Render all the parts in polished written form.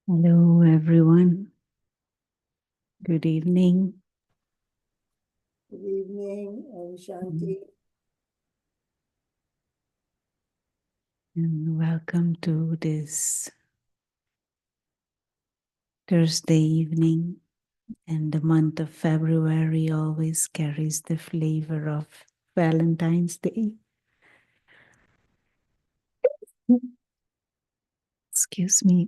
Hello, everyone. Good evening. Good evening, Shanti. And welcome to this Thursday evening. And the month of February always carries the flavor of Valentine's Day. Excuse me.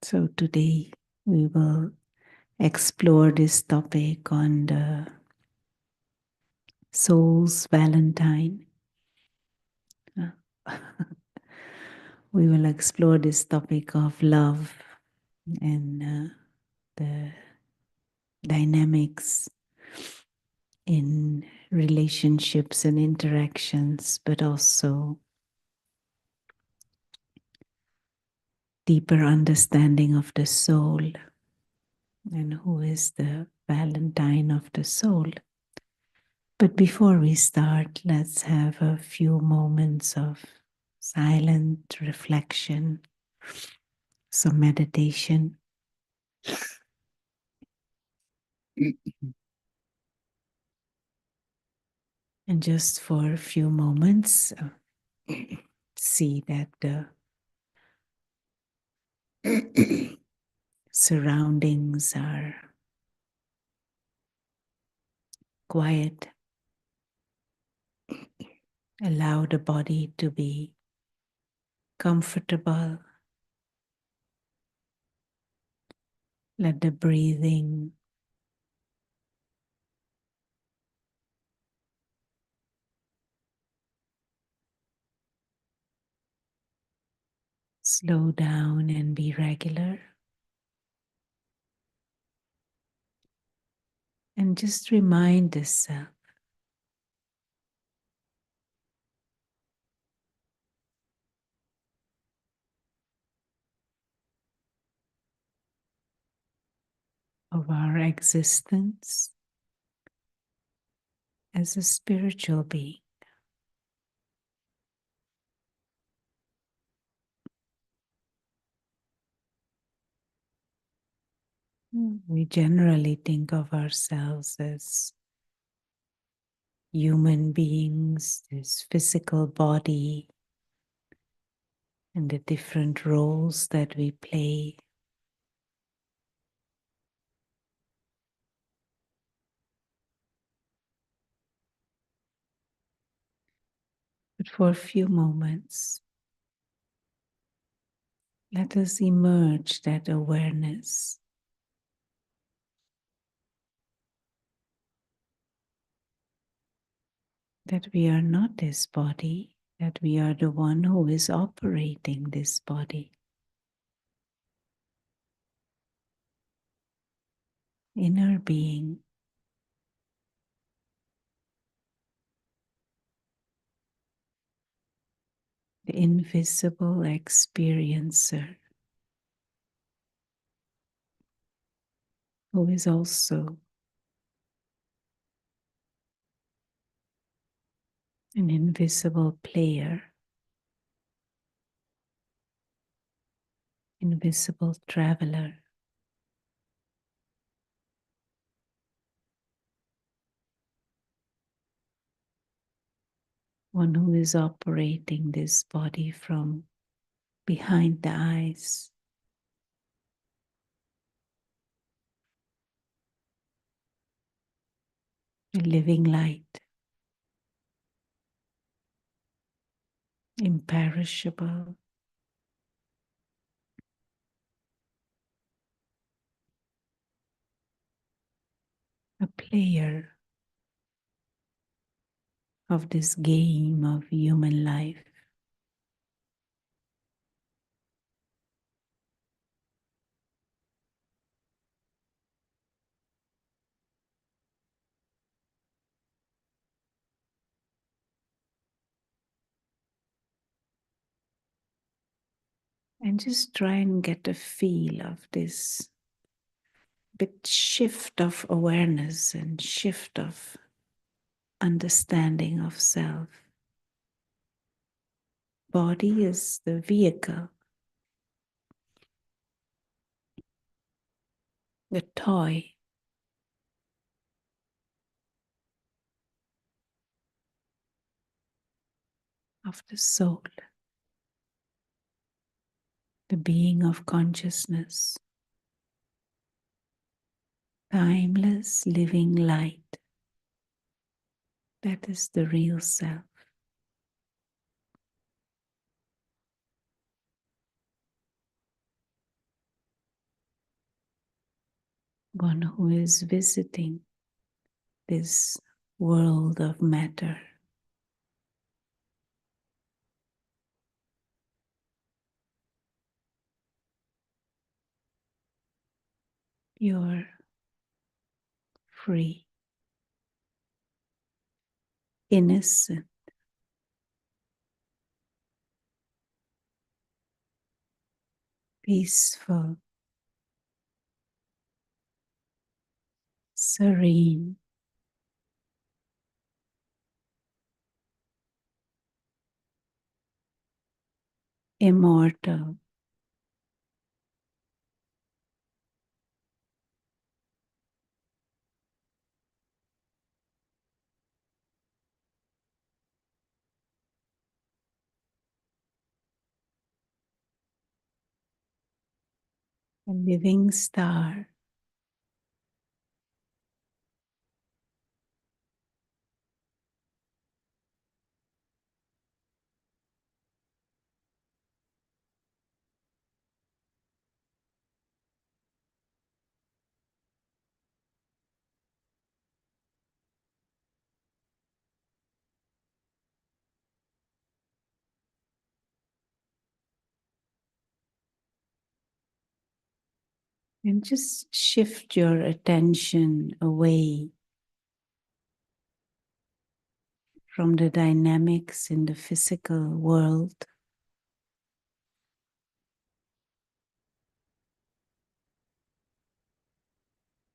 So today we will explore this topic on the soul's Valentine. We will explore this topic of love and the dynamics in relationships and interactions, but also deeper understanding of the soul and who is the Valentine of the soul. But before we start, let's have a few moments of silent reflection, some meditation. And just for a few moments, see that the surroundings are quiet. Allow the body to be comfortable. Let the breathing slow down and be regular. And just remind yourself of our existence as a spiritual being. We generally think of ourselves as human beings, this physical body, and the different roles that we play. But for a few moments, let us emerge that awareness that we are not this body, that we are the one who is operating this body. Inner being, the invisible experiencer, who is also an invisible player, invisible traveler. One who is operating this body from behind the eyes, a living light, imperishable, a player of this game of human life. And just try and get a feel of this bit shift of awareness and shift of understanding of self. body is the vehicle, the toy of the soul, the being of consciousness, timeless living light. That is the real self. One who is visiting this world of matter. Pure, free, innocent, peaceful, serene, immortal, a living star. And just shift your attention away from the dynamics in the physical world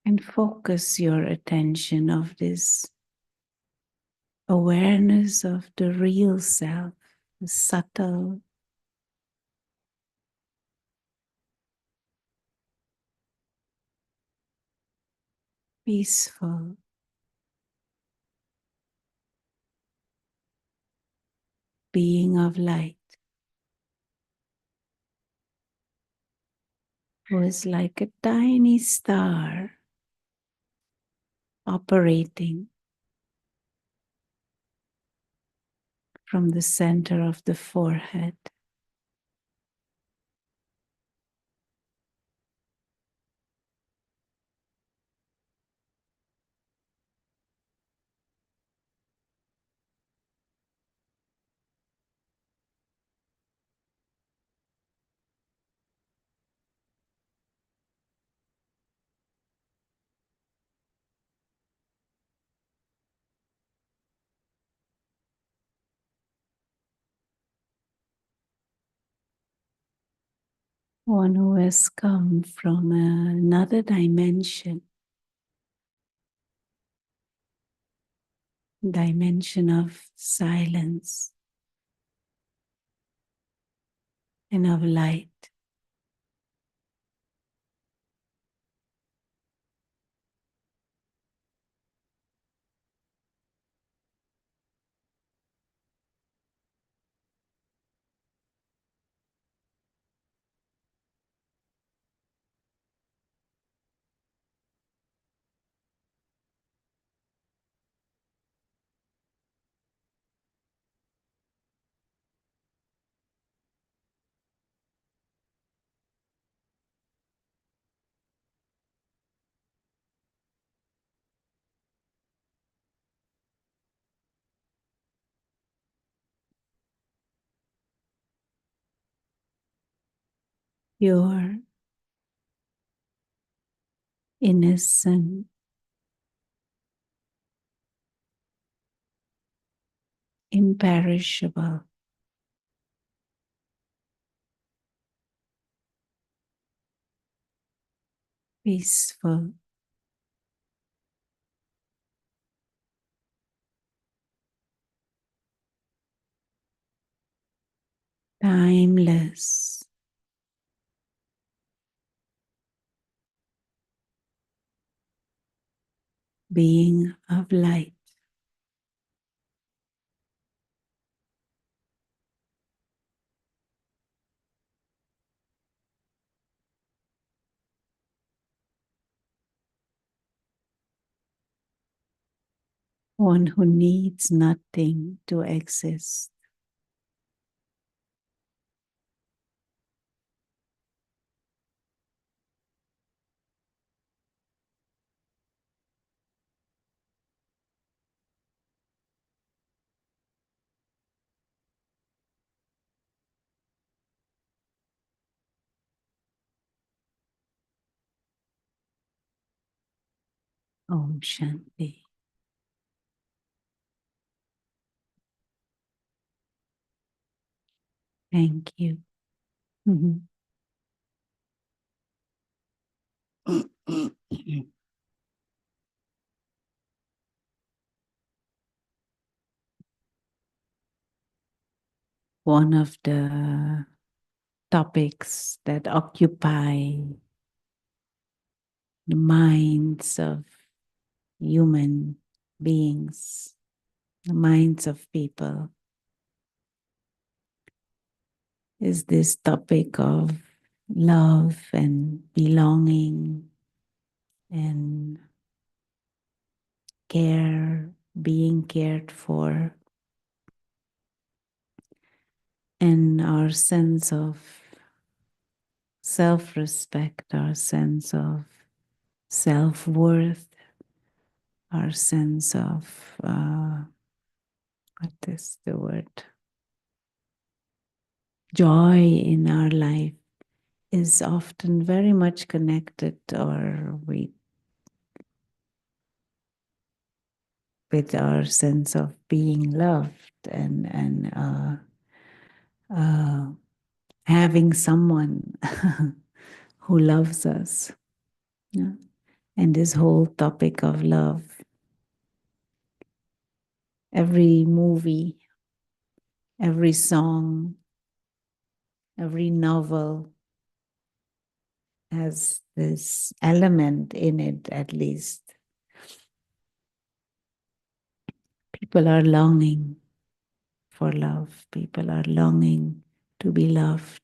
and focus your attention of this awareness of the real self, the subtle, peaceful, being of light, who is like a tiny star operating from the center of the forehead. One who has come from another dimension of silence and of light. Pure, innocent, imperishable, peaceful, timeless, being of light. One who needs nothing to exist. Om Shanti. Thank you. Mhm. One of the topics that occupy the minds of human beings, the minds of people, is this topic of love and belonging and care, being cared for, and our sense of self respect, our sense of self worth, our sense of what is the word? Joy in our life is often very much connected with our sense of being loved and having someone who loves us. Yeah? And this whole topic of love, every movie, every song, every novel has this element in it, at least. People are longing for love, people are longing to be loved.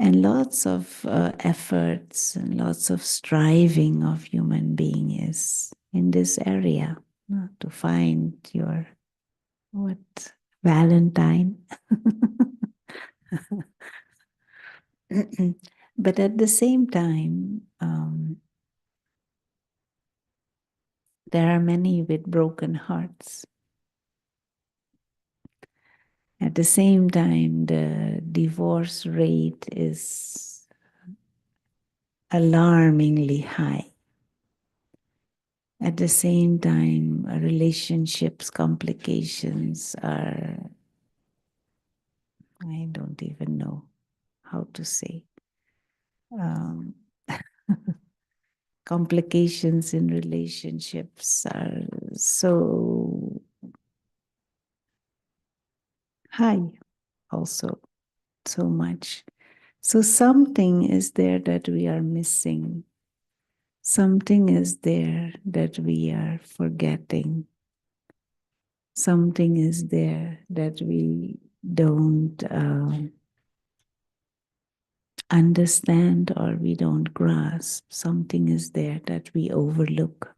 And lots of efforts and lots of striving of human being is in this area, to find your what Valentine. But at the same time, there are many with broken hearts. At the same time, the divorce rate is alarmingly high. At the same time, relationships complications are, I don't even know how to say. Um, complications in relationships are so high, also, so much. So something is there that we are missing. Something is there that we are forgetting. Something is there that we don't understand or we don't grasp. Something is there that we overlook.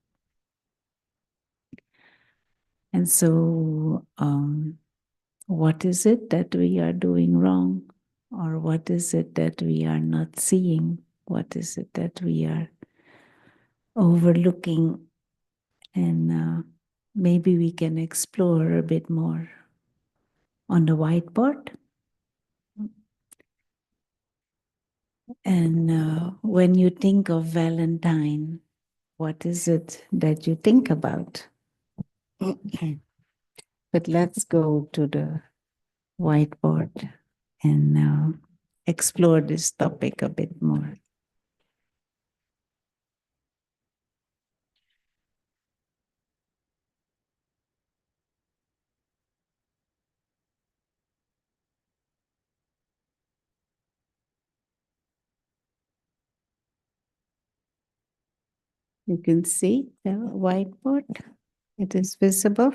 And so, what is it that we are doing wrong? Or what is it that we are not seeing? What is it that we are overlooking? And maybe we can explore a bit more on the whiteboard. And when you think of Valentine, what is it that you think about? But let's go to the whiteboard and explore this topic a bit more. You can see the whiteboard. It is visible.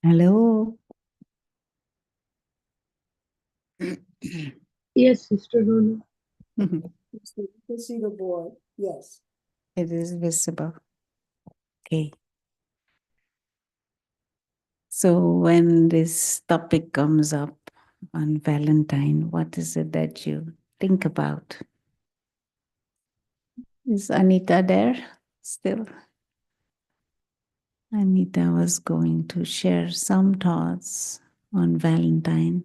Hello. Yes, Sister Rona. You can see the board. Yes. It is visible. Okay. So when this topic comes up on Valentine, what is it that you think about? Is Anita there still? Anita was going to share some thoughts on Valentine.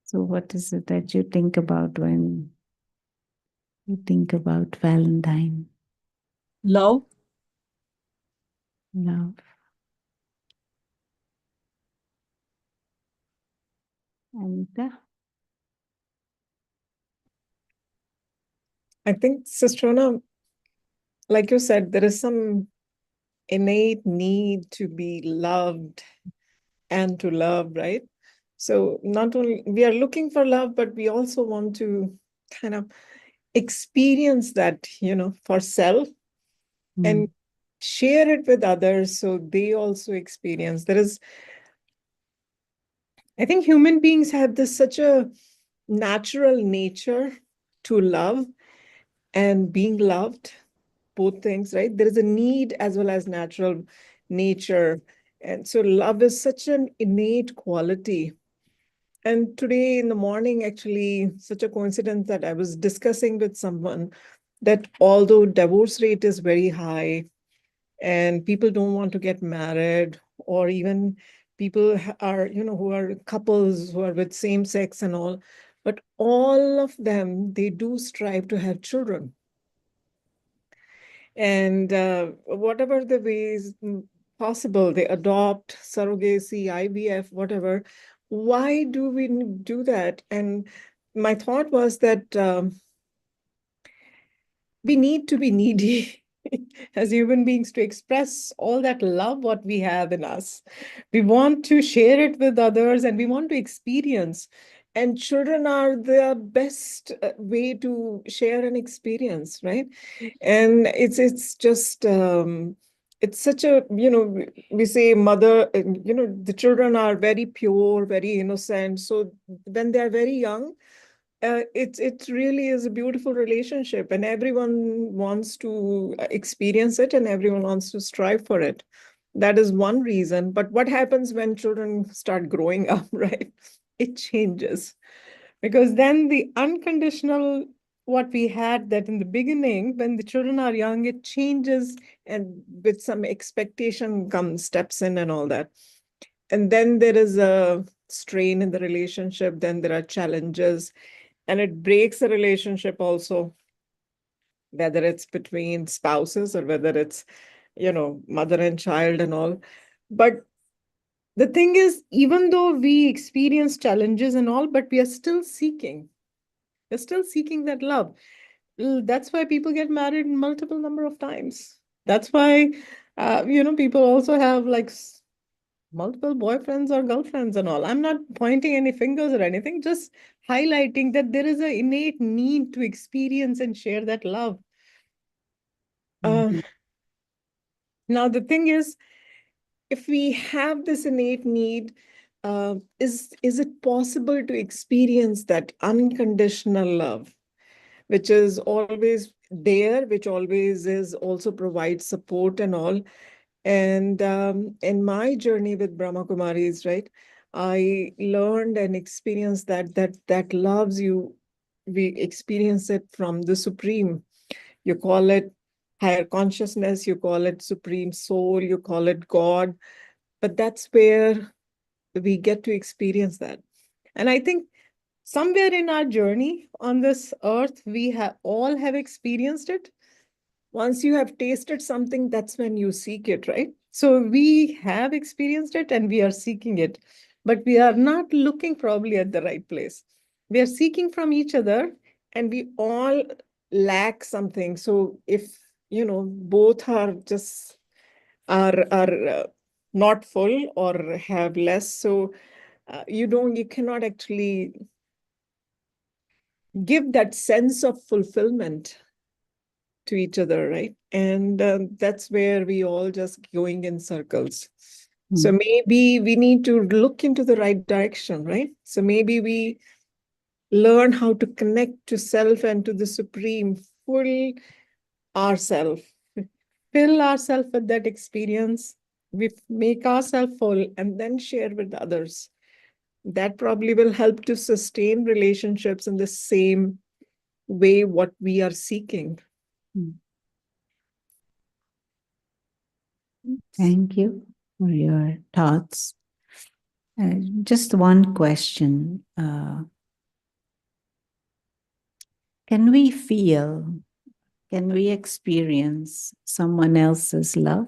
So, what is it that you think about when you think about Valentine? Love. Love. Anita? I think, Sister Rona, like you said, there is some innate need to be loved and to love, right? So not only we are looking for love, but we also want to kind of experience that, for self and share it with others so they also experience. I think human beings have this such a natural nature to love and being loved, both things, right? There is a need as well as natural nature. And so love is such an innate quality. And today in the morning, actually, such a coincidence that I was discussing with someone that although divorce rate is very high and people don't want to get married, or even people are, who are couples who are with same sex and all, but all of them, they do strive to have children. And whatever the ways possible, they adopt, surrogacy, IVF, whatever. Why do we do that? And my thought was that we need to be needy as human beings to express all that love what we have in us. We want to share it with others and we want to experience. And children are the best way to share an experience, right? And it's just it's such a, we say mother, the children are very pure, very innocent. So when they're very young, it really is a beautiful relationship, and everyone wants to experience it, and everyone wants to strive for it. That is one reason. But what happens when children start growing up, right? It changes, because then the unconditional what we had that in the beginning, when the children are young, it changes, and with some expectation comes steps in and all that. And then there is a strain in the relationship, then there are challenges, and it breaks the relationship also, whether it's between spouses or whether it's, mother and child and all. But the thing is, even though we experience challenges and all, but we're still seeking that love. That's why people get married multiple number of times. That's why people also have like multiple boyfriends or girlfriends and all. I'm not pointing any fingers or anything, just highlighting that there is an innate need to experience and share that love. Uh, Now, the thing is, if we have this innate need, is it possible to experience that unconditional love, which is always there, which always is also provides support and all? And in my journey with Brahma Kumaris, right, I learned and experienced that loves you. We experience it from the Supreme. You call it higher consciousness, you call it Supreme Soul, you call it God, but that's where we get to experience that. And I think somewhere in our journey on this earth, we have all have experienced it. Once you have tasted something, that's when you seek it, right? So we have experienced it and we are seeking it, but we are not looking probably at the right place. We are seeking from each other, and we all lack something. So if both are just are not full or have less. So you cannot actually give that sense of fulfillment to each other, right? And that's where we all just going in circles. So maybe we need to look into the right direction, right? So maybe we learn how to connect to self and to the supreme, full ourself, fill ourselves with that experience. We make ourselves full and then share with others. That probably will help to sustain relationships in the same way what we are seeking. Thank you for your thoughts. Just one question. Can we feel, can we experience someone else's love?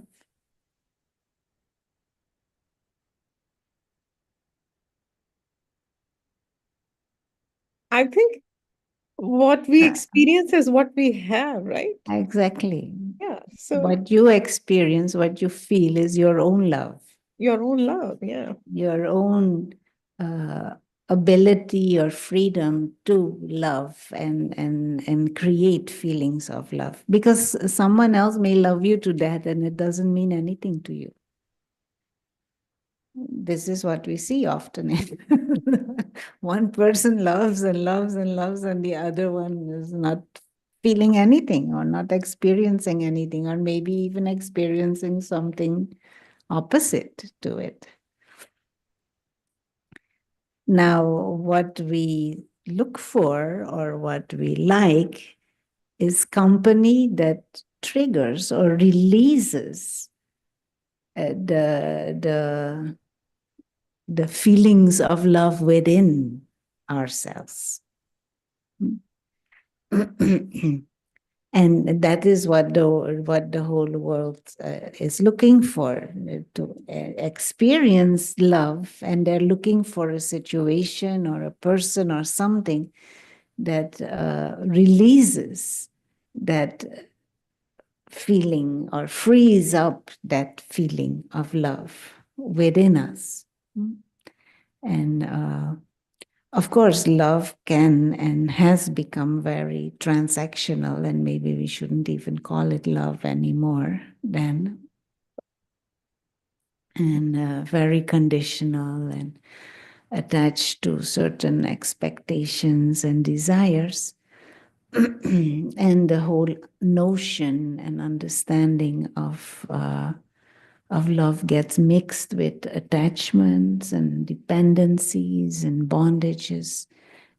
I think what we experience is what we have, right? Exactly. Yeah. So What you experience, what you feel is your own love, your own love. Yeah. your own uh, ability or freedom to love and create feelings of love. Because someone else may love you to death and it doesn't mean anything to you. This is what we see often. One person loves and loves and loves, and the other one is not feeling anything or not experiencing anything, or maybe even experiencing something opposite to it. Now, what we look for or what we like is company that triggers or releases the feelings of love within ourselves. And that is what the whole world is looking for, to experience love, and they're looking for a situation or a person or something that releases that feeling or frees up that feeling of love within us. And of course, love can and has become very transactional, and maybe we shouldn't even call it love anymore then. And very conditional and attached to certain expectations and desires. And the whole notion and understanding of love gets mixed with attachments and dependencies and bondages,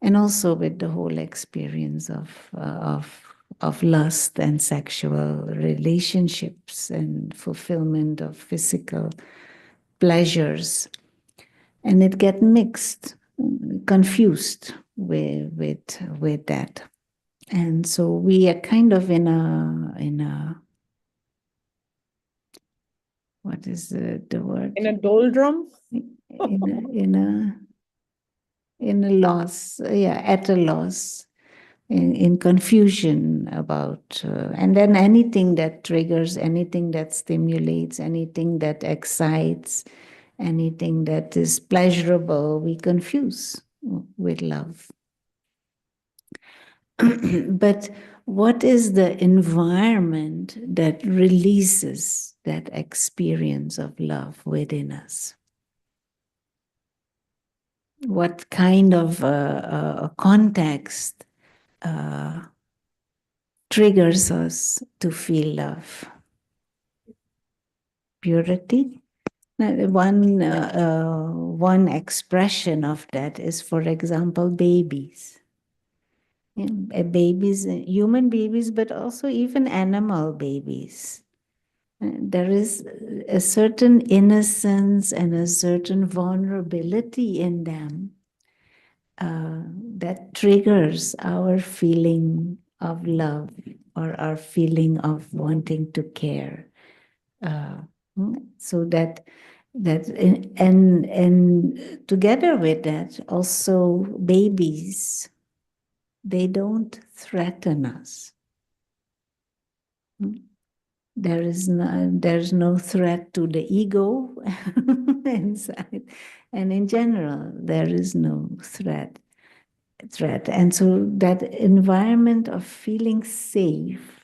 and also with the whole experience of lust and sexual relationships and fulfillment of physical pleasures, and it get mixed, confused with that. And so we are kind of in a what is the word? In a doldrum? In a loss, yeah, at a loss, in confusion about, and then anything that triggers, anything that stimulates, anything that excites, anything that is pleasurable, we confuse with love. But what is the environment that releases that experience of love within us? What kind of a context triggers us to feel love? Purity? One expression of that is, for example, babies. Babies, human babies, but also even animal babies. There is a certain innocence and a certain vulnerability in them that triggers our feeling of love or our feeling of wanting to care. So and together with that, also babies, they don't threaten us. there's no threat to the ego inside. And in general, there is no threat. And so that environment of feeling safe,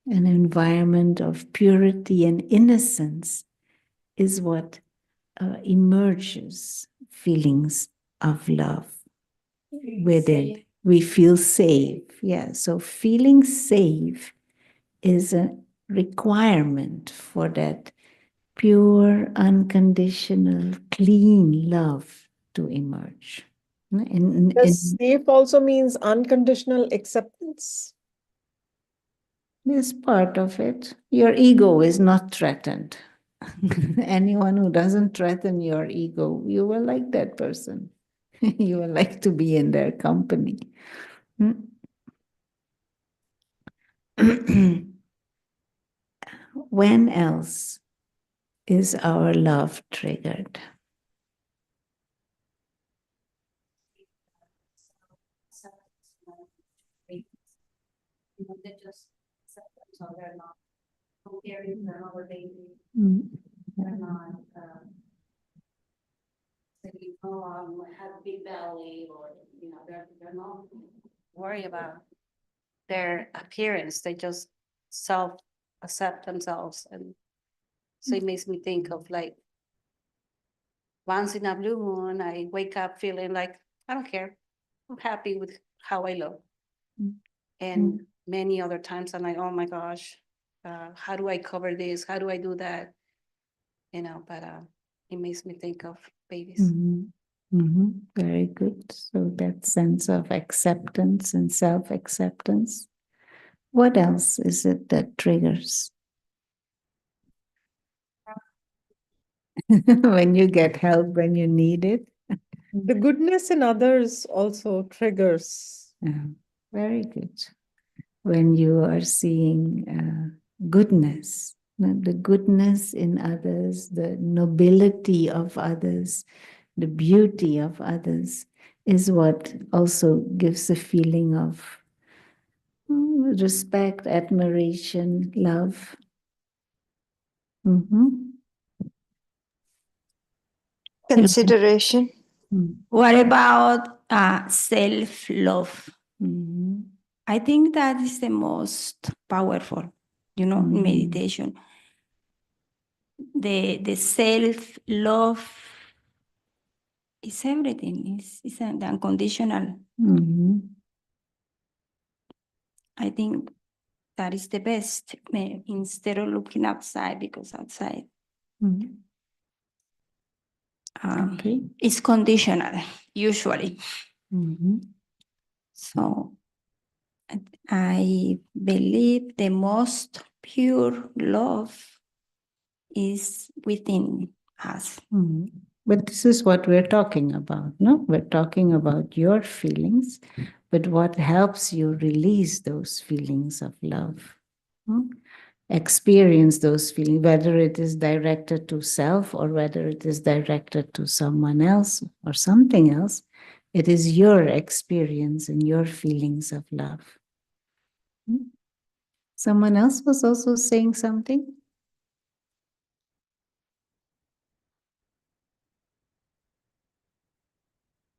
an environment of purity and innocence is what emerges feelings of love within. Safe. We feel safe. Yeah. So feeling safe is a requirement for that pure, unconditional, clean love to emerge. Does safe also means unconditional acceptance? Is part of it. Your ego is not threatened. Anyone who doesn't threaten your ego, you will like that person. You will like to be in their company. When else is our love triggered? They just accept themselves. They're not comparing them or they're not saying, oh, I have a big belly, or they're not worried about their appearance. They just self-accept themselves. And so it makes me think of like once in a blue moon, I wake up feeling like I don't care. I'm happy with how I look. And many other times I'm like, oh my gosh, how do I cover this? How do I do that? But it makes me think of babies. Very good. So that sense of acceptance and self-acceptance. What else is it that triggers? When you get help when you need it. The goodness in others also triggers. Very good. When you are seeing goodness, the goodness in others, the nobility of others, the beauty of others is what also gives a feeling of respect, admiration, love. Consideration. What about self-love? I think that is the most powerful, in meditation. The self-love is everything. It's the unconditional. I think that is the best, instead of looking outside, because outside it's conditional, usually. So I believe the most pure love is within us. But this is what we're talking about, no? We're talking about your feelings, but what helps you release those feelings of love? Experience those feelings, whether it is directed to self or whether it is directed to someone else or something else. It is your experience and your feelings of love. Someone else was also saying something?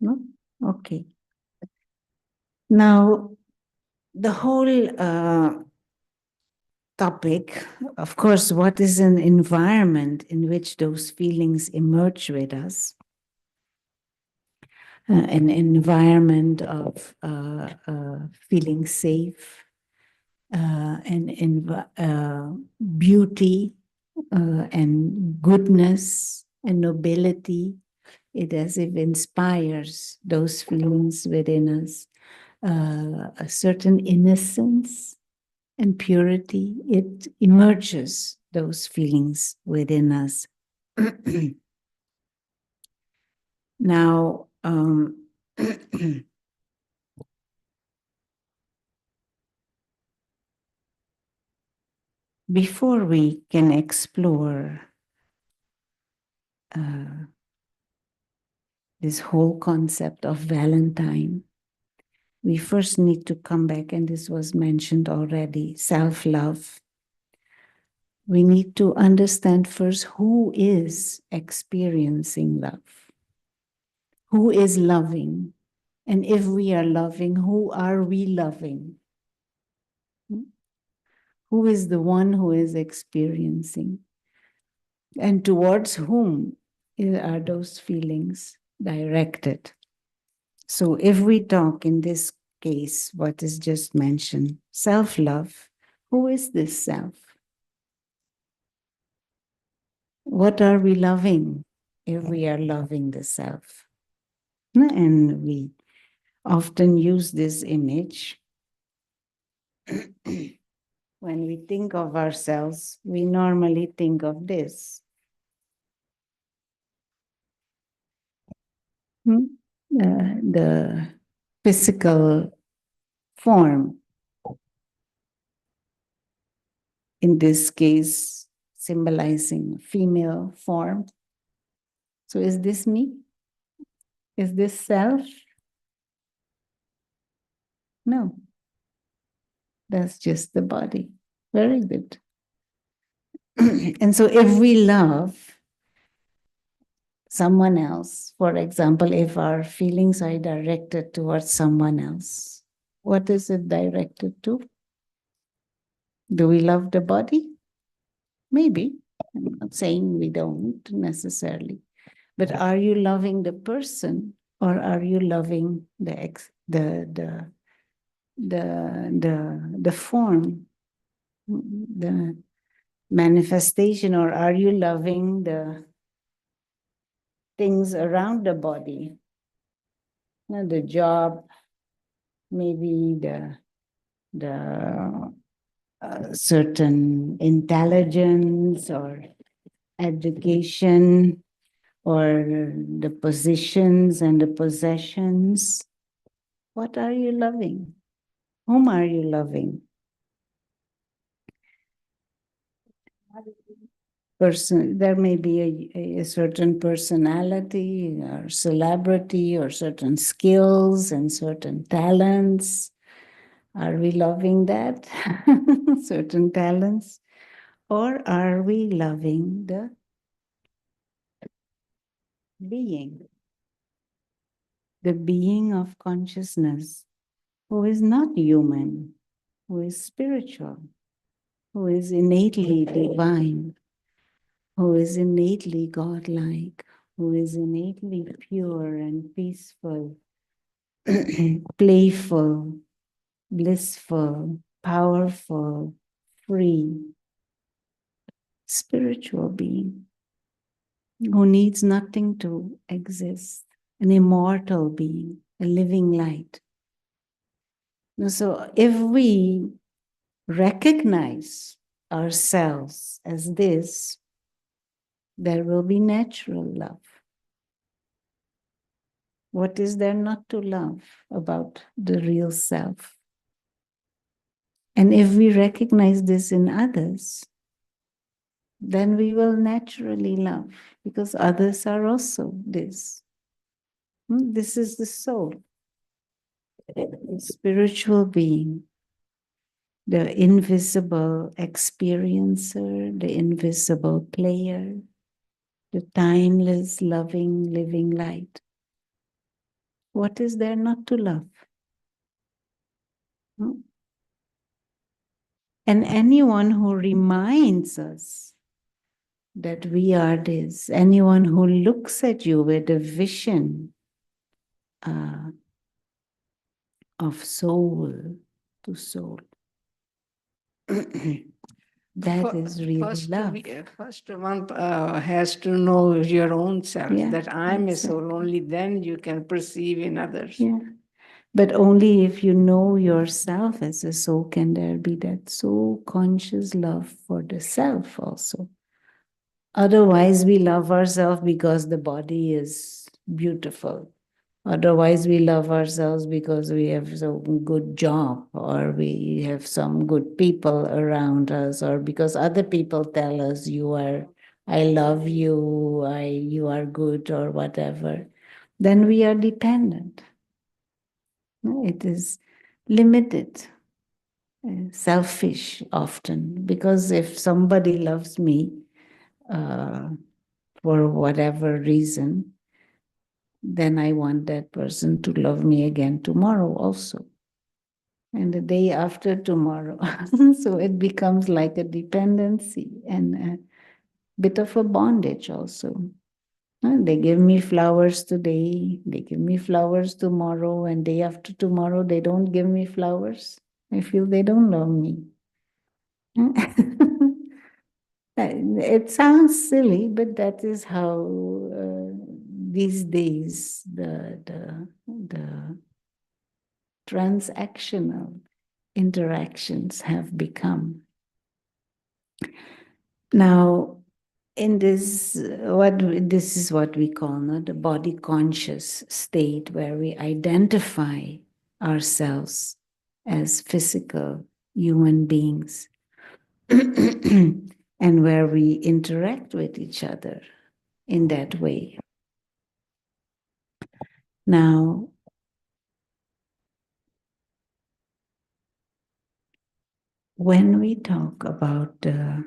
No? Okay. Now, the whole topic, of course, what is an environment in which those feelings emerge with us? An environment of feeling safe, and beauty, and goodness and nobility. It as if inspires those feelings within us, a certain innocence and purity. It emerges those feelings within us. Now, before we can explore this whole concept of Valentine, we first need to come back, and this was mentioned already, self-love. we need to understand first who is experiencing love, who is loving, and if we are loving, who are we loving? Who is the one who is experiencing? And towards whom are those feelings directed? So if we talk in this case, what is just mentioned, self-love, who is this self? What are we loving if we are loving the self? And we often use this image. When we think of ourselves, we normally think of this. The physical form, in this case, symbolizing female form. So is this me? Is this self? No. That's just the body. Very good. And so if we love someone else, for example, if our feelings are directed towards someone else, what is it directed to? Do we love the body? Maybe. I'm not saying we don't necessarily. But are you loving the person, or are you loving the form, the manifestation, or are you loving the things around the body? The job, maybe the certain intelligence or education, or the positions and the possessions. What are you loving? Whom are you loving? There may be a certain personality or celebrity or certain skills and certain talents. Are we loving that? Certain talents? Or are we loving the being? The being of consciousness, who is not human, who is spiritual, who is innately divine, who is innately godlike, who is innately pure and peaceful, playful, blissful, powerful, free, spiritual being who needs nothing to exist, an immortal being, a living light. So if we recognize ourselves as this, there will be natural love. What is there not to love about the real self? And if we recognize this in others, then we will naturally love, because others are also this. This is the soul, the spiritual being, the invisible experiencer, the invisible player, the timeless, loving, living light. What is there not to love? And anyone who reminds us that we are this, anyone who looks at you with a vision of soul to soul, that is really love. First one has to know your own self, Yeah, that I'm a soul, exactly. only then you can perceive in others. Yeah. But only if you know yourself as a soul can there be that soul conscious love for the self also. Otherwise, we love ourselves because the body is beautiful. Otherwise, we love ourselves because we have some good job, or we have some good people around us, or because other people tell us I love you, you are good, or whatever. Then we are dependent. It is limited. selfish often, because if somebody loves me for whatever reason, then I want that person to love me again tomorrow also, and the day after tomorrow. So it becomes like a dependency and a bit of a bondage also. They give me flowers today, they give me flowers tomorrow, and day after tomorrow they don't give me flowers. I feel they don't love me. It sounds silly, but that is how these days the transactional interactions have become. Now, in this, this is what we call the body conscious state, where we identify ourselves as physical human beings, and where we interact with each other in that way. Now, when we talk about the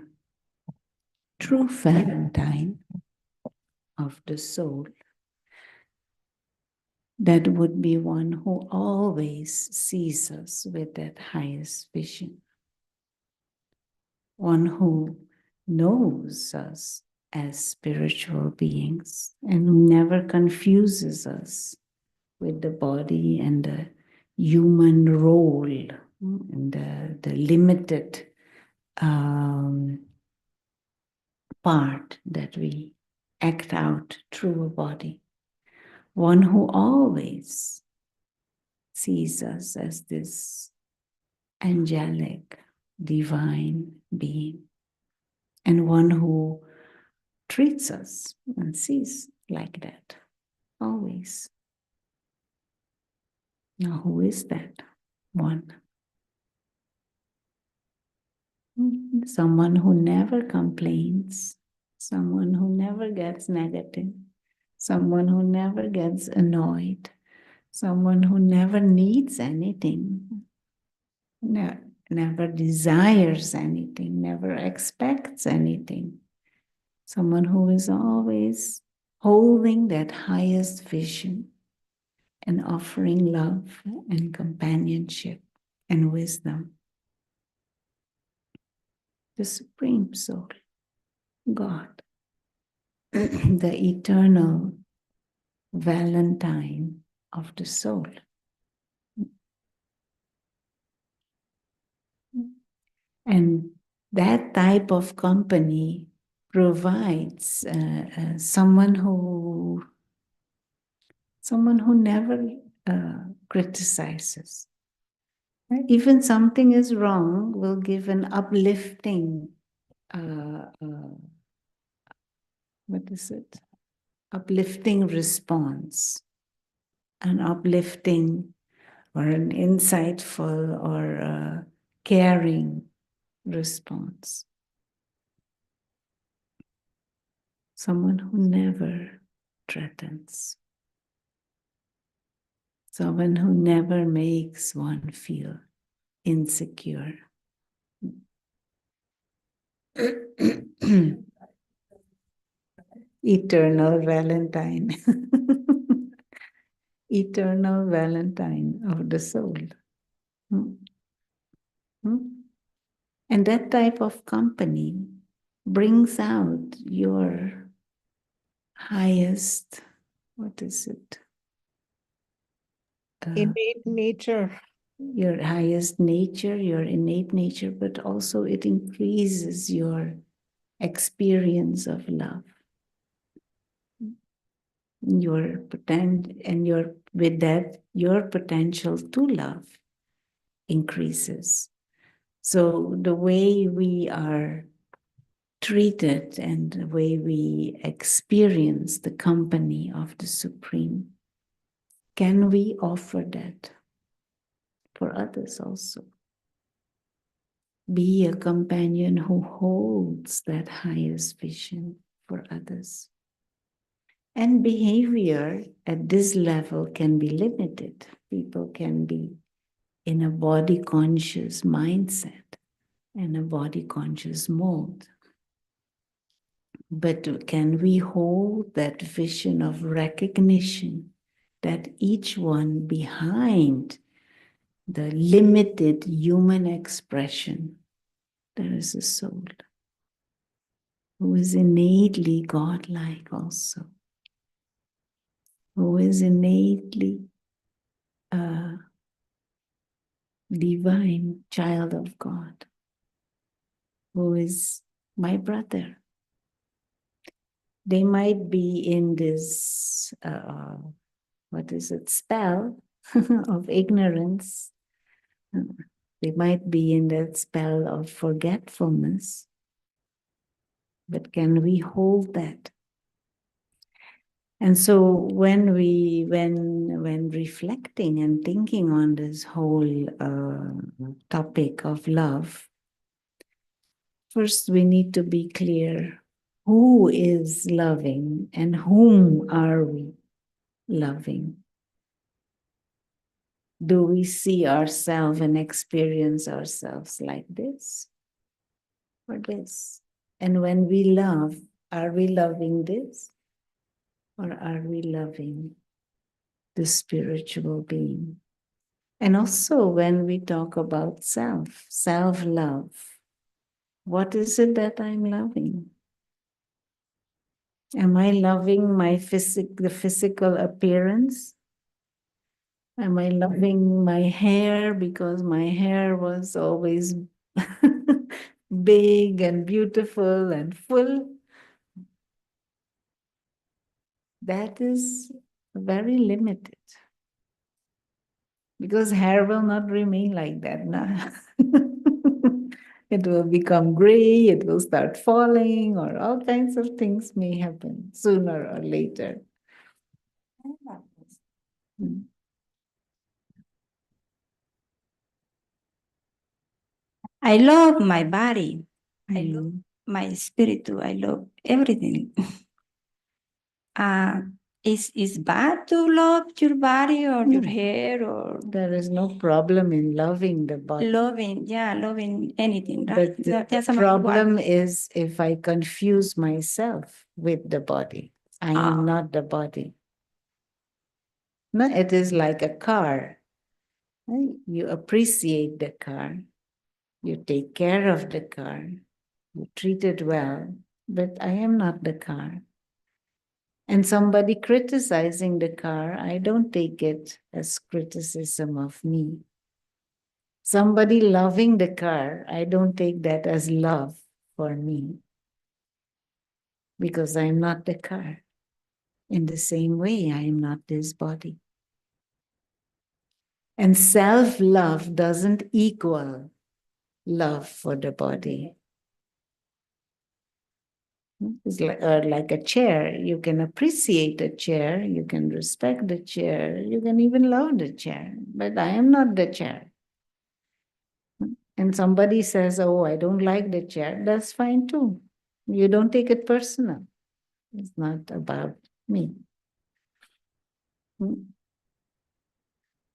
true Valentine of the soul, that would be one who always sees us with that highest vision, one who knows us as spiritual beings and who never confuses us with the body and the human role and the limited part that we act out through a body. One who always sees us as this angelic, divine being, and one who treats us and sees like that always. Now, who is that one? Someone who never complains, someone who never gets negative, someone who never gets annoyed, someone who never needs anything, never desires anything, never expects anything. Someone who is always holding that highest vision and offering love and companionship and wisdom. The Supreme Soul, God, the eternal Valentine of the soul. And that type of company provides someone who never criticizes. Even something is wrong, will give an uplifting, what is it? Uplifting response, an uplifting or an insightful or caring response. Someone who never threatens. Someone who never makes one feel insecure. Eternal Valentine. Eternal Valentine of the soul. And that type of company brings out your highest, what is it? Innate nature. Your highest nature, your innate nature, but also it increases your experience of love. Your potential, and with that, your potential to love increases. So the way we are treated and the way we experience the company of the Supreme, can we offer that for others also? Be a companion who holds that highest vision for others. And behavior at this level can be limited. People can be in a body conscious mindset and a body conscious mode. But can we hold that vision of recognition that each one behind the limited human expression, there is a soul who is innately godlike also, who is innately a divine child of God, who is my brother. They might be in this, spell of ignorance. They might be in that spell of forgetfulness. But can we hold that? And so when reflecting and thinking on this whole topic of love, first we need to be clear who is loving and whom are we loving. Do we see ourselves and experience ourselves like this or this? And when we love, are we loving this or are we loving the spiritual being? And also when we talk about self-love, what is it that I'm loving? Am I loving the physical appearance? Am I loving my hair because my hair was always big and beautiful and full? That is very limited. Because hair will not remain like that. Nah. It will become gray, it will start falling, or all kinds of things may happen sooner or later. Mm. I love my body. I love Mm. my spirit too. I love everything. uh, is bad to love your body or your No. hair or There is no problem in loving the body. loving anything, right? But the That's about problem is if I confuse myself with the body. I am not the body. No, it is like a car. Right? You appreciate the car. You take care of the car. You treat it well. But I am not the car. And somebody criticizing the car, I don't take it as criticism of me. Somebody loving the car, I don't take that as love for me. Because I'm not the car. In the same way, I am not this body. And self-love doesn't equal love for the body. It's like a chair. You can appreciate a chair, you can respect the chair, you can even love the chair, but I am not the chair. And somebody says, oh, I don't like the chair, that's fine too. You don't take it personal. It's not about me.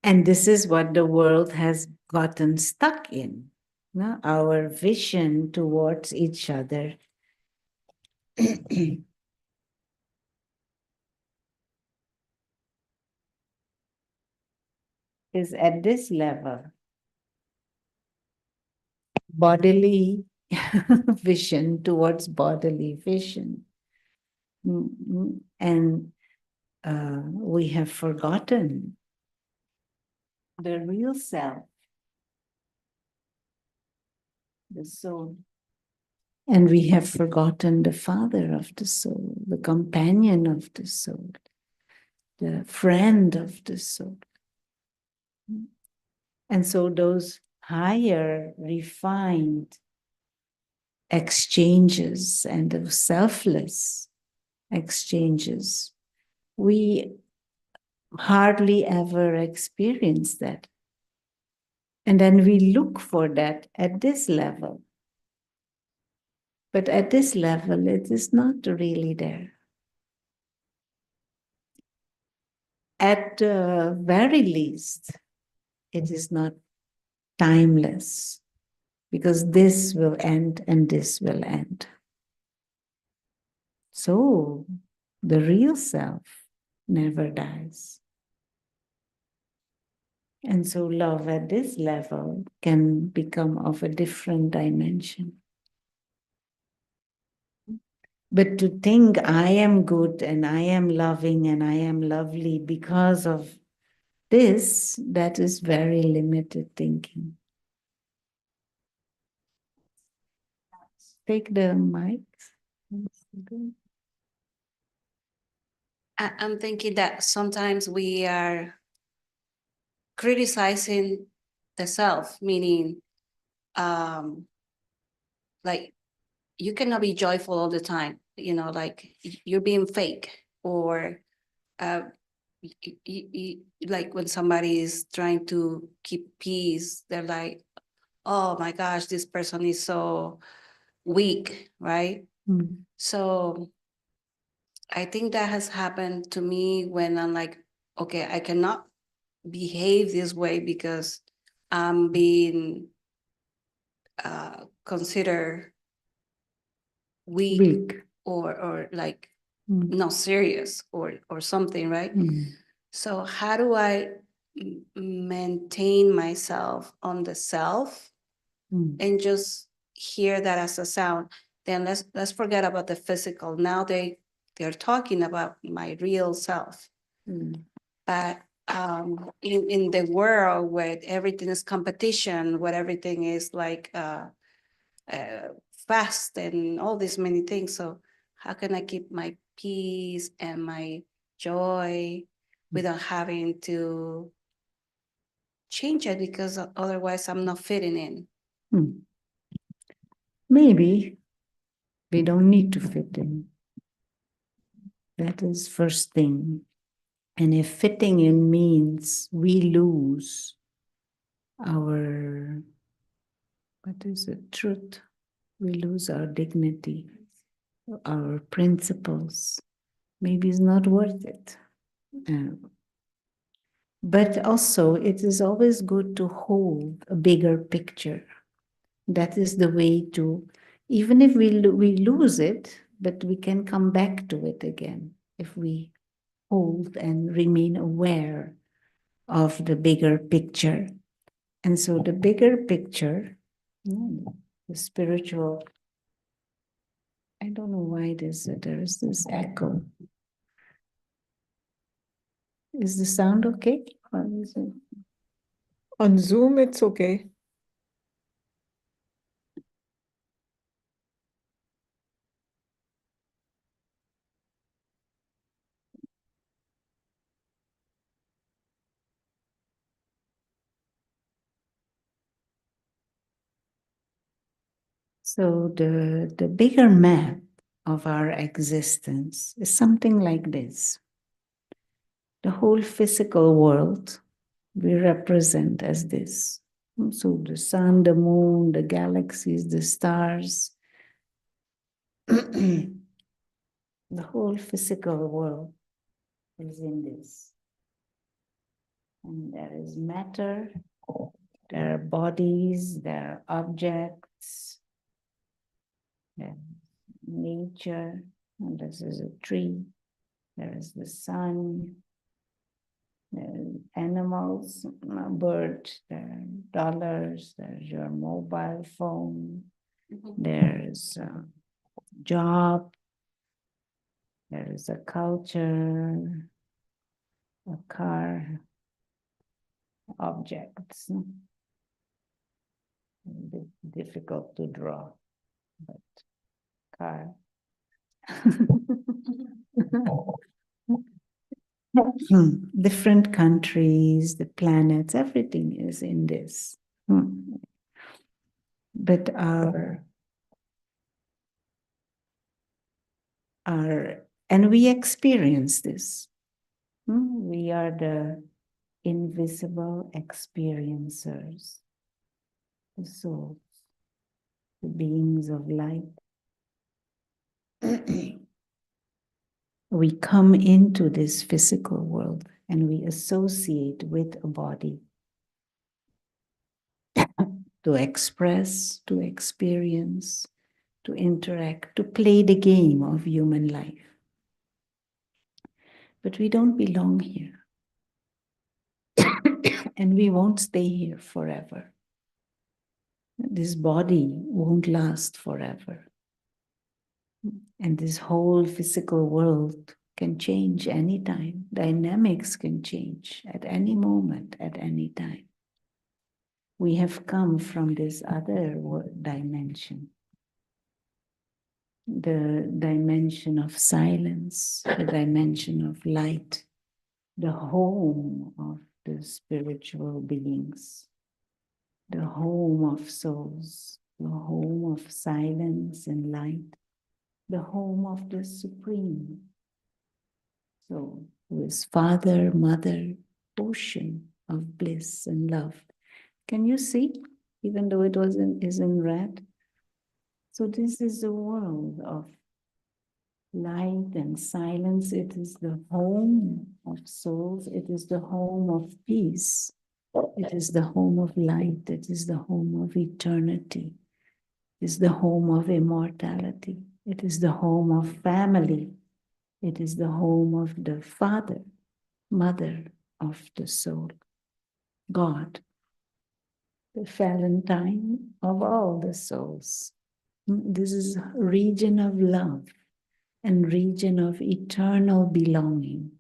And this is what the world has gotten stuck in. No? Our vision towards each other is at this level. Bodily vision towards bodily vision. And we have forgotten the real self, the soul. And we have forgotten the father of the soul, the companion of the soul, the friend of the soul. And so those higher, refined exchanges and those selfless exchanges, we hardly ever experience that. And then we look for that at this level. But at this level, it is not really there. At the very least, it is not timeless, because this will end and this will end. So the real self never dies. And so love at this level can become of a different dimension. But to think I am good and I am loving and I am lovely because of this, that is very limited thinking. Take the mic. I'm thinking that sometimes we are criticizing the self, meaning like you cannot be joyful all the time, like you're being fake, or like when somebody is trying to keep peace, they're like, oh my gosh, this person is so weak, right? Mm. So I think that has happened to me when I'm like, okay, I cannot behave this way because I'm being considered weak, Weak. or like Mm. not serious or something, right? Mm. So how do I maintain myself on the self Mm. and just hear that as a sound? Then let's forget about the physical. Now they're talking about my real self. Mm. But in the world where everything is competition, where everything is like fast and all these many things, so how can I keep my peace and my joy without having to change it, because otherwise I'm not fitting in? Mm. Maybe we don't need to fit in. That is first thing. And if fitting in means we lose our, what is it, truth, we lose our dignity, our principles, maybe it's not worth it. But also, it is always good to hold a bigger picture. That is the way to, even if we lose it, but we can come back to it again if we hold and remain aware of the bigger picture. And so the bigger picture, the spiritual, I don't know why there is this echo. Is the sound okay? Or is it? On Zoom, it's okay. So the bigger map of our existence is something like this. The whole physical world we represent as this. So the sun, the moon, the galaxies, the stars, the whole physical world is in this. And there is matter, there are bodies, there are objects, there is nature, and this is a tree, there is the sun, there are animals, a bird, there are dollars, there's your mobile phone, there's a job, there is a culture, a car, objects. A bit difficult to draw, but car. Different countries, the planets, everything is in this. But and we experience this. We are the invisible experiencers, the souls, the beings of light. We come into this physical world and we associate with a body. to express, to experience, to interact, to play the game of human life. But we don't belong here. And we won't stay here forever. This body won't last forever. And this whole physical world can change anytime. Dynamics can change at any moment, at any time. We have come from this other dimension, the dimension of silence, the dimension of light, the home of the spiritual beings, the home of souls, the home of silence and light, the home of the Supreme. So, who is Father, Mother, ocean of bliss and love. Can you see? Even though it is in red. So this is the world of light and silence. It is the home of souls. It is the home of peace. It is the home of light. It is the home of eternity. It is the home of immortality. It is the home of family. It is the home of the Father, Mother of the soul, God, the Valentine of all the souls. This is a region of love and region of eternal belonging,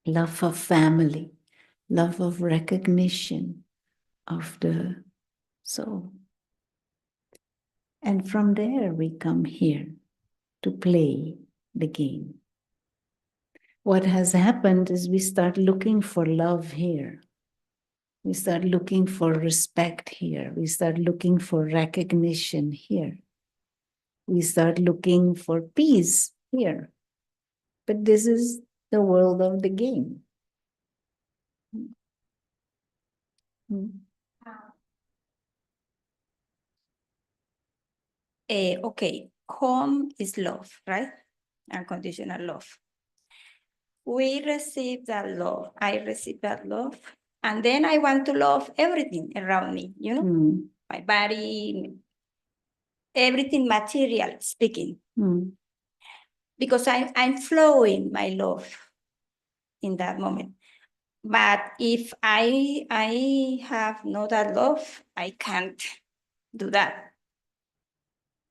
love of family, love of recognition of the soul. And from there we come here to play the game. What has happened is we start looking for love here. We start looking for respect here. We start looking for recognition here. We start looking for peace here. But this is the world of the game. Okay, home is love, right? Unconditional love. We receive that love. I receive that love. And then I want to love everything around me, you know, my body, everything material speaking. Because I'm flowing my love in that moment. But if I have not that love, I can't do that.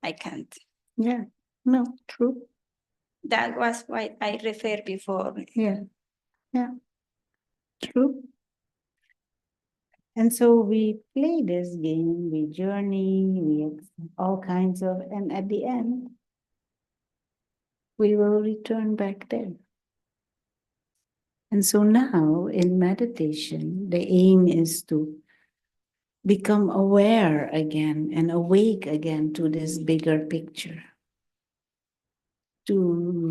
I can't. Yeah, no, true. That was what I referred before. Yeah, true. And so we play this game, we journey, we all kinds of, and at the end, we will return back there. And so now in meditation, the aim is to become aware again and awake again to this bigger picture. To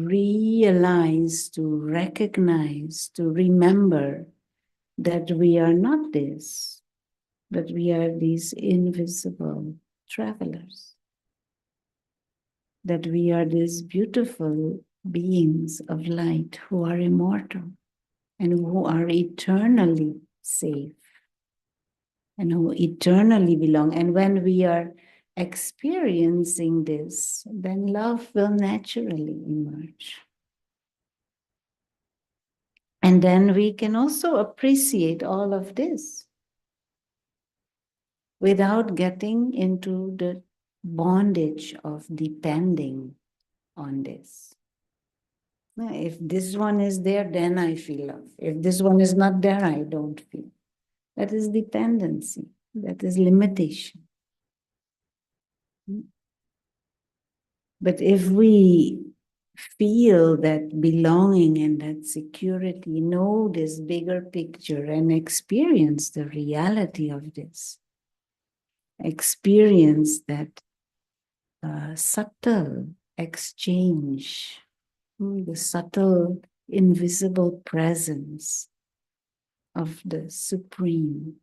realize, to recognize, to remember that we are not this, but we are these invisible travelers. That we are these beautiful beings of light who are immortal and who are eternally safe and who eternally belong. And when we are experiencing this, then love will naturally emerge. And then we can also appreciate all of this without getting into the bondage of depending on this. If this one is there, then I feel love. If this one is not there, I don't feel. That is dependency. That is limitation. But if we feel that belonging and that security, know this bigger picture and experience the reality of this, experience that subtle exchange, the subtle invisible presence of the Supreme,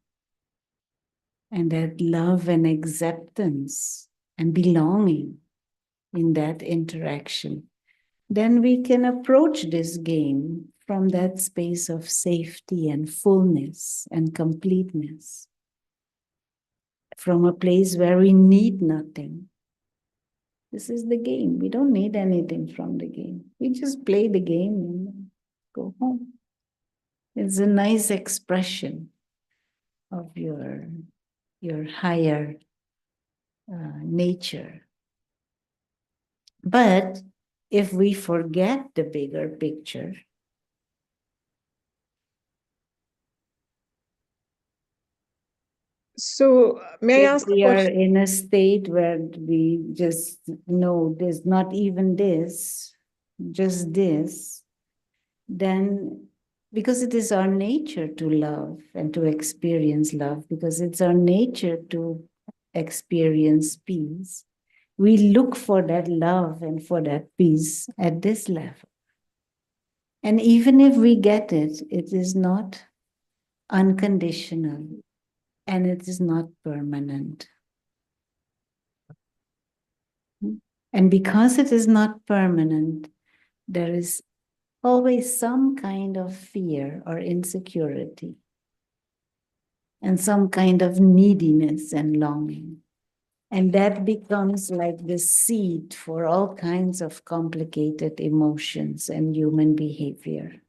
and that love and acceptance and belonging in that interaction, then we can approach this game from that space of safety and fullness and completeness. from a place where we need nothing. This is the game. We don't need anything from the game. We just play the game and go home. It's a nice expression of your higher nature. But if we forget the bigger picture, So may I if ask a we are question? in a state where we just know there's not even this, just this, then because it is our nature to love and to experience love, because it's our nature to experience peace, we look for that love and for that peace at this level. And even if we get it, it is not unconditional and it is not permanent. And because it is not permanent, there is always some kind of fear or insecurity and some kind of neediness and longing. And that becomes like the seed for all kinds of complicated emotions and human behavior.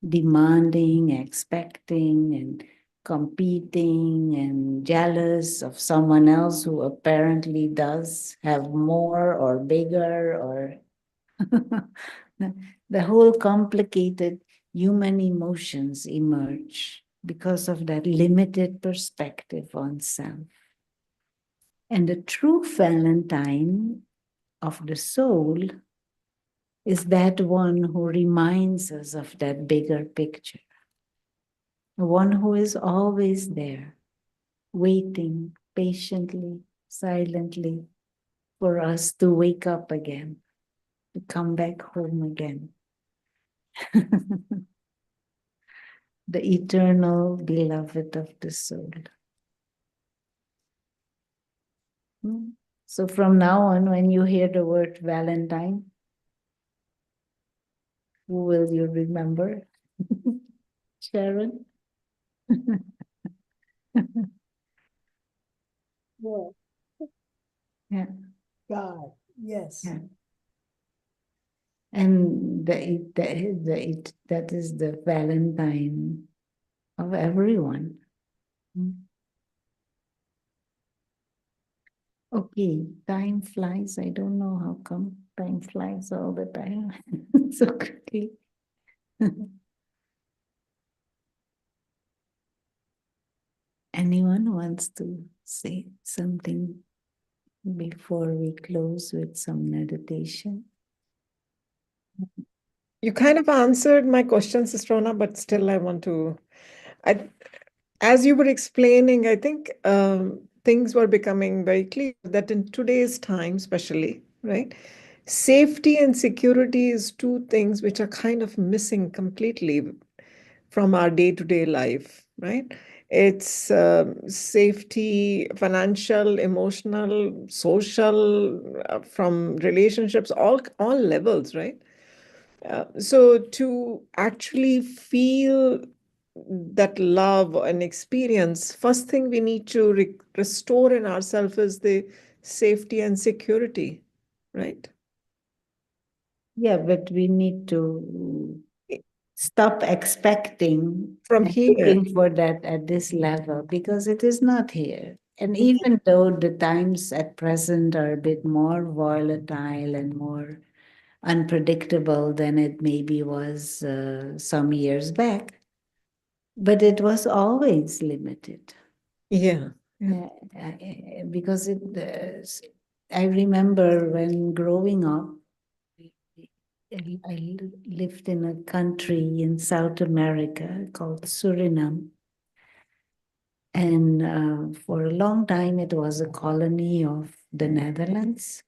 Demanding, expecting, and competing, and jealous of someone else who apparently does have more or bigger, or the whole complicated human emotions emerge because of that limited perspective on self. And the true Valentine of the soul is that one who reminds us of that bigger picture, the one who is always there, waiting patiently, silently for us to wake up again, to come back home again. The eternal beloved of the soul. So from now on, when you hear the word Valentine, who will you remember? Sharon? Well, Yeah. God, yes. Yeah. And that is the Valentine of everyone. Okay, time flies. I don't know how come time flies all the time so quickly. Anyone wants to say something before we close with some meditation? You kind of answered my question, Sister Ona, but still I want to. As you were explaining, I think things were becoming very clear that in today's time, especially, right? Safety and security is two things which are kind of missing completely from our day-to-day life, right? It's safety, financial, emotional, social, from relationships, all levels, right? So to actually feel that love and experience, first thing we need to restore in ourselves is the safety and security, right? Yeah, but we need to stop expecting From and here. looking for that at this level because it is not here. And even though the times at present are a bit more volatile and more unpredictable than it maybe was some years back, but it was always limited. Yeah. Yeah. Because I remember when growing up, I lived in a country in South America called Suriname. And for a long time, it was a colony of the Netherlands.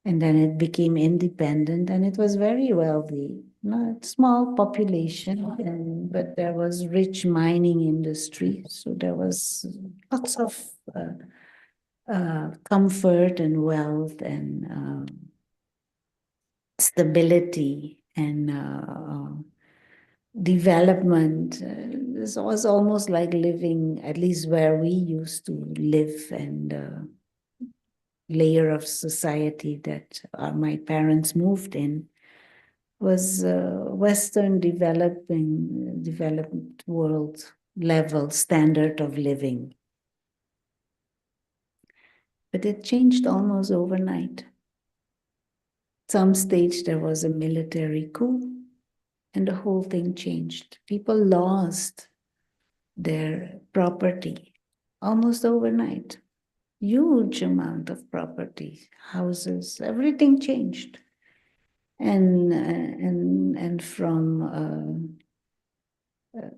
And then it became independent and it was very wealthy. Not small population, but there was rich mining industry. So there was lots of comfort and wealth and stability and development. This was almost like living, at least where we used to live, and layer of society that my parents moved in was Western developed world level standard of living. But it changed almost overnight. Some stage there was a military coup and the whole thing changed. People lost their property almost overnight. Huge amount of property, houses, everything changed. And from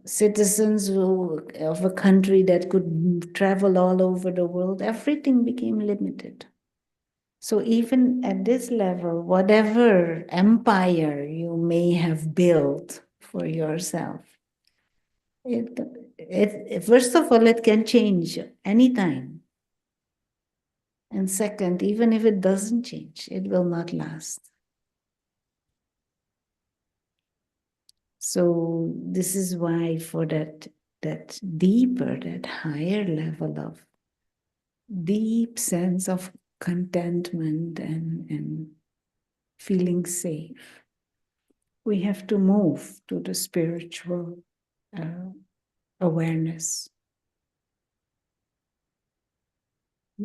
citizens of a country that could travel all over the world, everything became limited. So even at this level, whatever empire you may have built for yourself, first of all, it can change anytime. And second, even if it doesn't change, it will not last. So this is why for that deeper, that higher level of deep sense of contentment and feeling safe, we have to move to the spiritual awareness.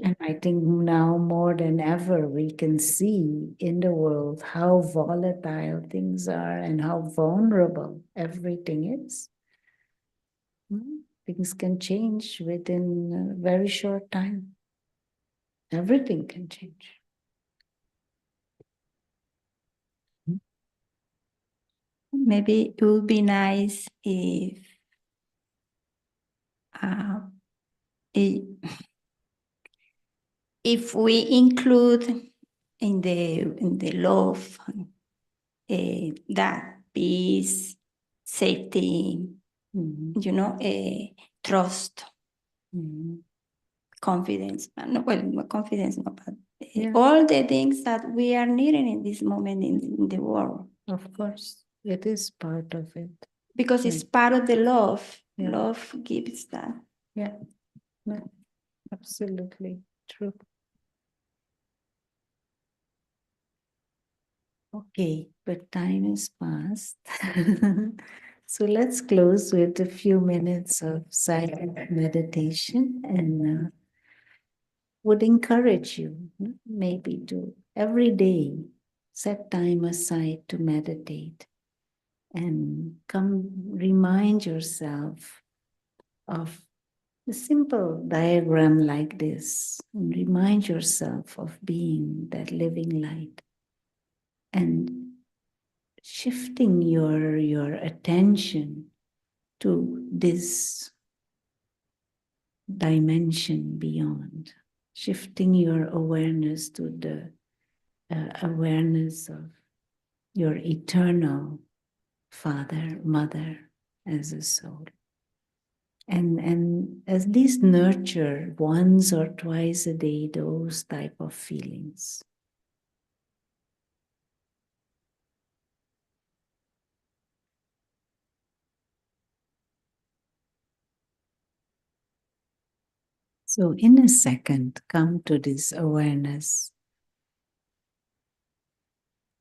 And I think now more than ever, we can see in the world how volatile things are and how vulnerable everything is. Things can change within a very short time. Everything can change. Maybe it would be nice uh, if if we include in the love that peace, safety, you know, trust, confidence. No, well, confidence, no, but all the things that we are needing in this moment in the world. Of course, it is part of it. Because it's part of the love. Yeah. Love gives that. Yeah, no, absolutely true. Okay, but time is past. So let's close with a few minutes of silent meditation, and would encourage you maybe to every day set time aside to meditate and come remind yourself of a simple diagram like this, and remind yourself of being that living light and shifting your attention to this dimension beyond, shifting your awareness to the awareness of your eternal father, mother as a soul. And at least nurture once or twice a day those type of feelings. So in a second, come to this awareness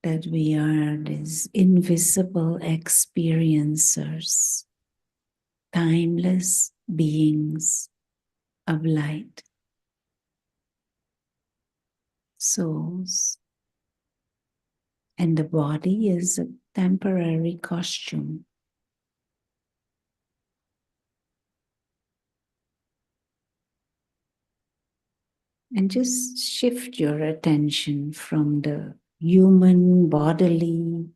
that we are these invisible experiencers, timeless beings of light, souls, and the body is a temporary costume. And just shift your attention from the human bodily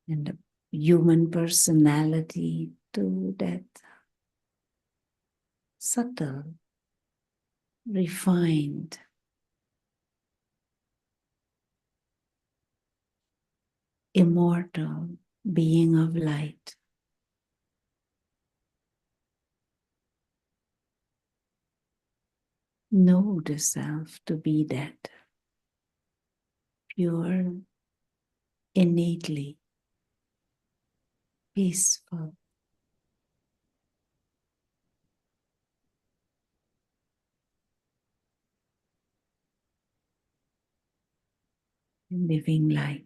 and the human personality to that subtle, refined, immortal being of light. Know the self to be that pure, innately peaceful, living light.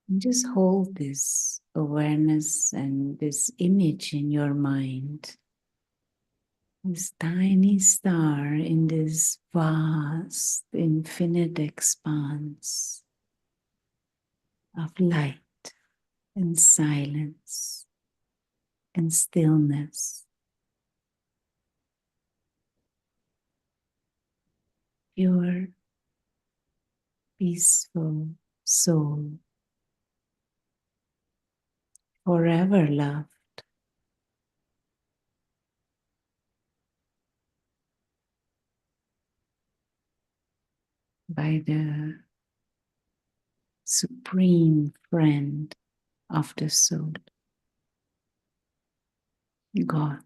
And just hold this awareness and this image in your mind. This tiny star in this vast, infinite expanse of light and silence and stillness. Pure, peaceful soul, forever loved by the supreme friend of the soul, God.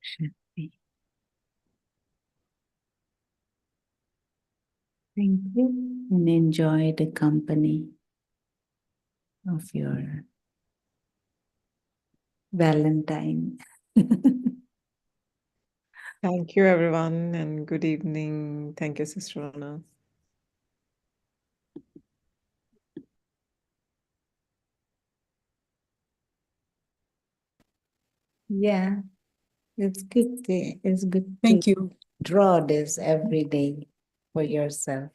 Shakti. Thank you and enjoy the company of your Valentine. Thank you, everyone, and good evening. Thank you, Sister Rona. Yeah, it's good to Thank you. draw this every day for yourself.